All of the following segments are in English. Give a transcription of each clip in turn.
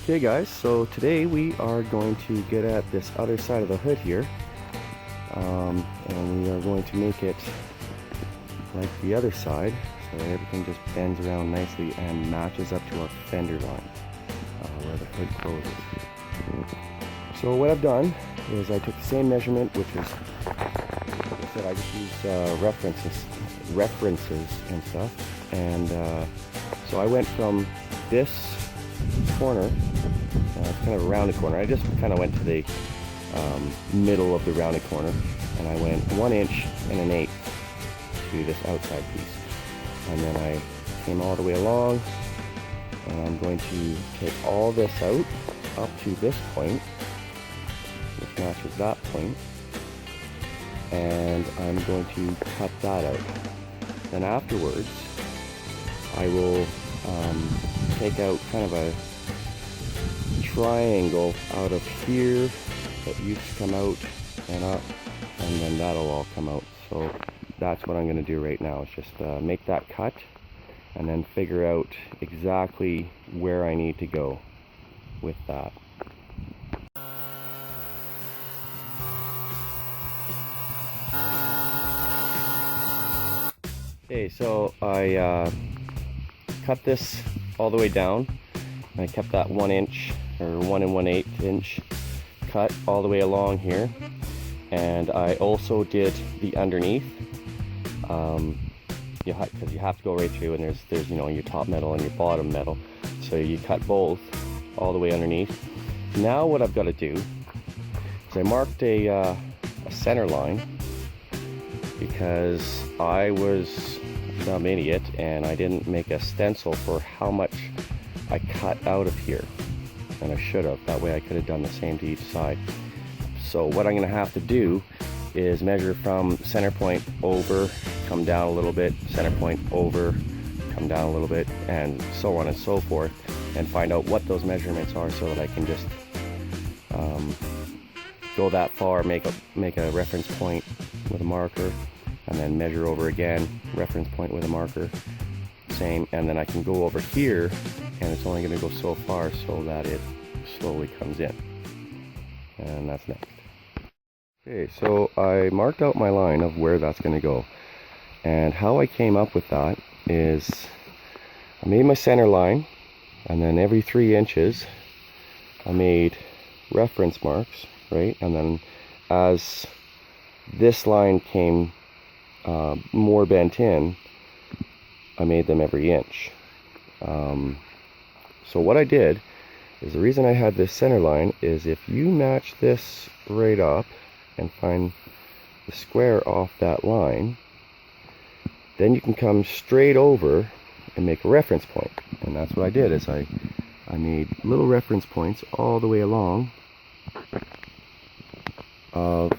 Okay guys, so today we are going to get at this other side of the hood here, and we are going to make it like the other side so that everything just bends around nicely and matches up to our fender line where the hood closes. So what I've done is I took the same measurement, which is, like I said, I just use references and stuff, and so I went from this corner, it's kind of a rounded corner. I just kind of went to the middle of the rounded corner, and I went 1 inch and 1/8 to this outside piece, and then I came all the way along, and I'm going to take all this out up to this point, which matches that point, and I'm going to cut that out. Then afterwards I will take out kind of a triangle out of here that used to come out and up, and then that'll all come out. So that's what I'm going to do right now, is just make that cut and then figure out exactly where I need to go with that. Okay, so I cut this all the way down. I kept that 1 inch or 1 1/8 inch cut all the way along here, and I also did the underneath, because you have to go right through, and there's your top metal and your bottom metal, so you cut both all the way underneath. Now what I've got to do is I marked a center line, because I was an idiot and I didn't make a stencil for how much I cut out of here, and I should have. That way I could have done the same to each side. So what I'm going to have to do is measure from center point over, come down a little bit, center point over, come down a little bit, and so on and so forth, and find out what those measurements are so that I can just go that far, make a reference point with a marker, and then measure over again, reference point with a marker, same, and then I can go over here, and it's only going to go so far so that it slowly comes in, and that's next. Okay, so I marked out my line of where that's going to go, and how I came up with that is I made my center line, and then every 3 inches I made reference marks, right? And then as this line came more bent in, I made them every inch. So what I did is, the reason I had this center line is, if you match this right up and find the square off that line, then you can come straight over and make a reference point. And that's what I did, is I made little reference points all the way along of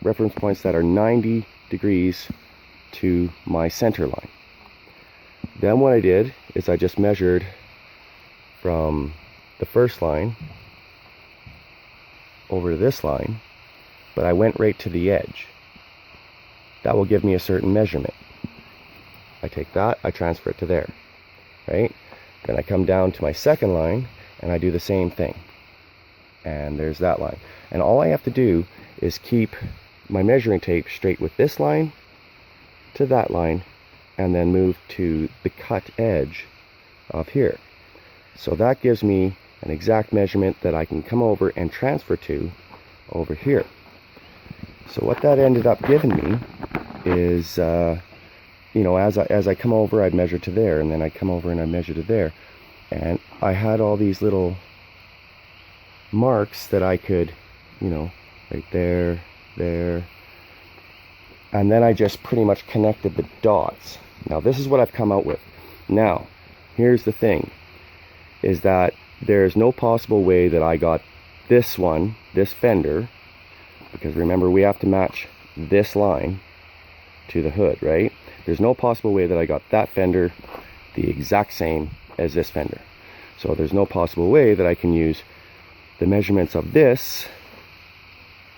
reference points that are 90 degrees to my center line. Then what I did is I just measured from the first line over to this line, but I went right to the edge. That will give me a certain measurement. I take that, I transfer it to there, right? Then I come down to my second line and I do the same thing, and there's that line. And all I have to do is keep my measuring tape straight with this line to that line, and then move to the cut edge of here. So that gives me an exact measurement that I can come over and transfer to over here. So what that ended up giving me is, as I come over, I'd measure to there, and then I'd come over and I'd measure to there, and I had all these little marks that I could, right there, there, and then I just pretty much connected the dots. Now this is what I've come out with. Now here's the thing, is that there's no possible way that I got this one, this fender, because remember, we have to match this line to the hood, right? There's no possible way that I got that fender the exact same as this fender. So there's no possible way that I can use the measurements of this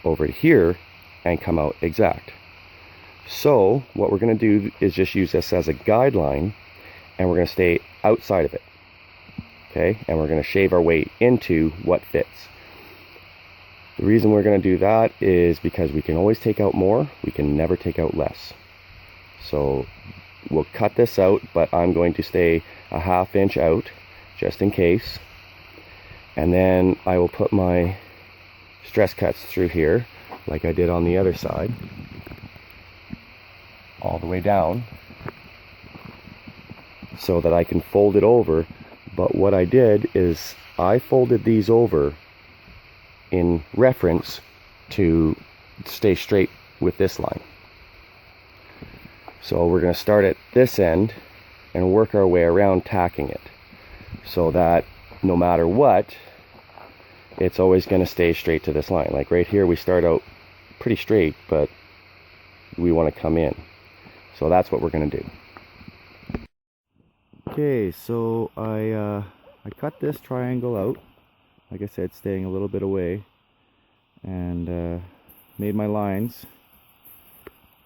over here and come out exact. So what we're going to do is just use this as a guideline, and we're going to stay outside of it. Okay, and we're going to shave our way into what fits. The reason we're going to do that is because we can always take out more, we can never take out less. So we'll cut this out, but I'm going to stay a 1/2 inch out just in case. And then I will put my stress cuts through here like I did on the other side, all the way down, so that I can fold it over. But what I did is I folded these over in reference to stay straight with this line. So we're going to start at this end and work our way around, tacking it, so that no matter what, it's always going to stay straight to this line. Like right here, we start out pretty straight, but we want to come in. So that's what we're going to do. Okay, so I cut this triangle out, like I said, staying a little bit away, and made my lines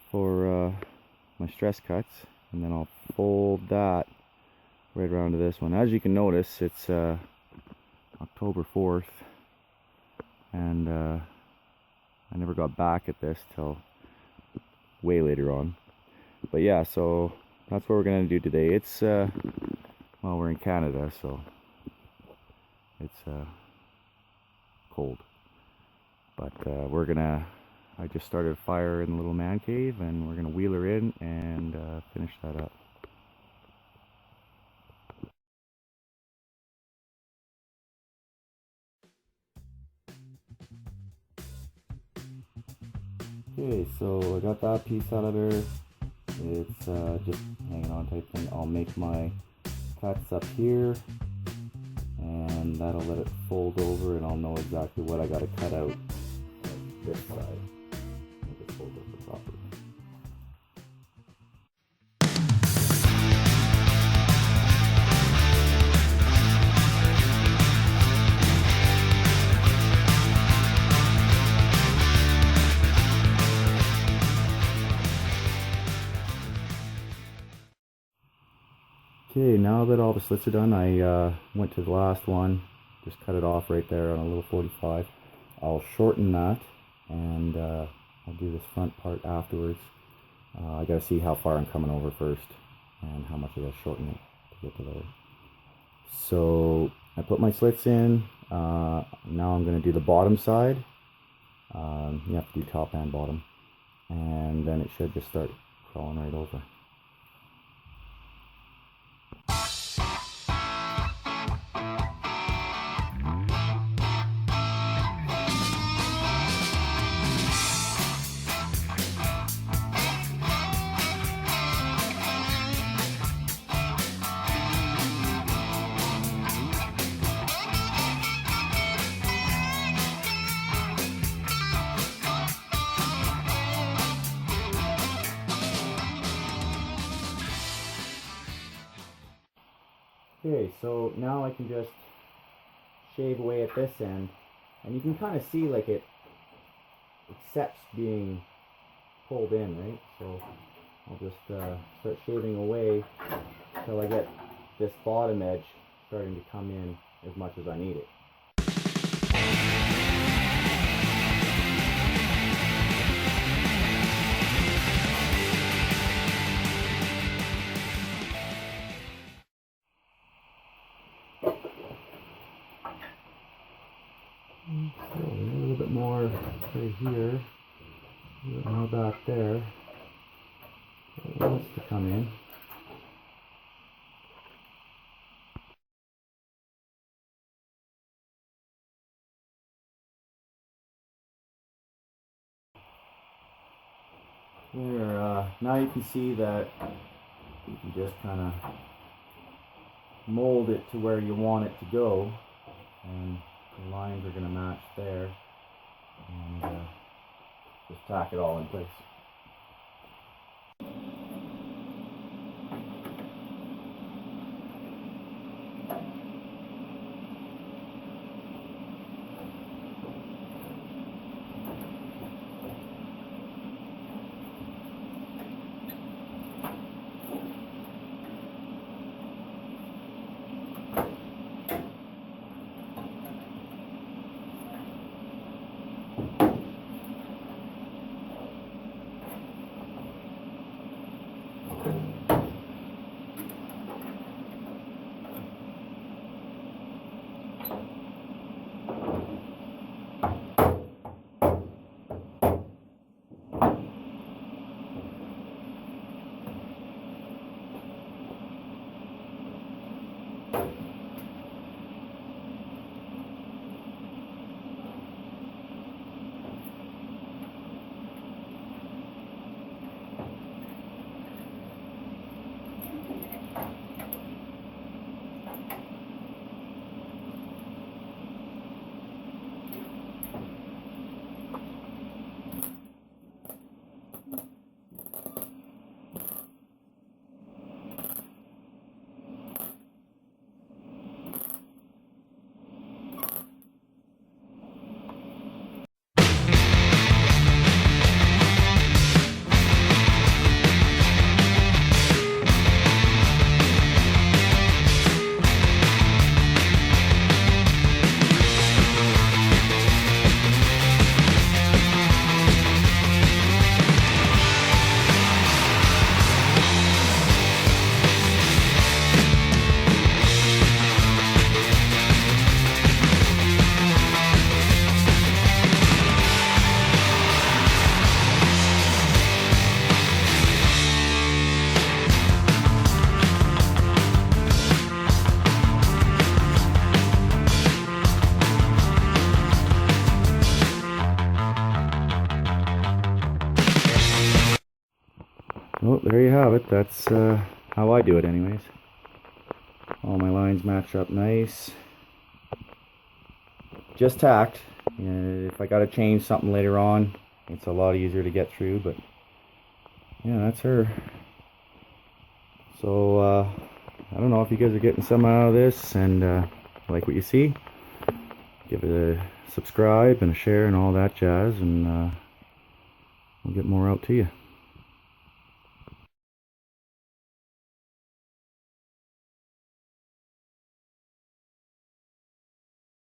for my stress cuts, and then I'll fold that right around to this one. As you can notice, it's October 4th, and I never got back at this till way later on. But yeah, so that's what we're gonna do today. It's well, we're in Canada, so it's cold, but I just started a fire in the little man cave, and we're gonna wheel her in and finish that up. Okay, so I got that piece out of there. It's just hanging on type thing. I'll make my cuts up here, and that'll let it fold over, and I'll know exactly what I got to cut out this side. Make it fold over properly. Okay, now that all the slits are done, I went to the last one, just cut it off right there on a little 45. I'll shorten that, and I'll do this front part afterwards. I gotta see how far I'm coming over first, and how much I gotta shorten it to get to there. So I put my slits in. Now I'm gonna do the bottom side. You have to do top and bottom, and then it should just start crawling right over. Okay, so now I can just shave away at this end, and you can kind of see like it accepts being pulled in, right? So I'll just start shaving away until I get this bottom edge starting to come in as much as I need it. So a little bit more right here, a little bit more back there. It wants to come in. There, now you can see that you can just kind of mold it to where you want it to go, and the lines are going to match there, and just tack it all in place. Well, there you have it. That's how I do it anyways. All my lines match up nice. Just tacked. If I gotta change something later on, it's a lot easier to get through, but yeah, that's her. So I don't know if you guys are getting some out of this and like what you see. Give it a subscribe and a share and all that jazz, and we'll get more out to you.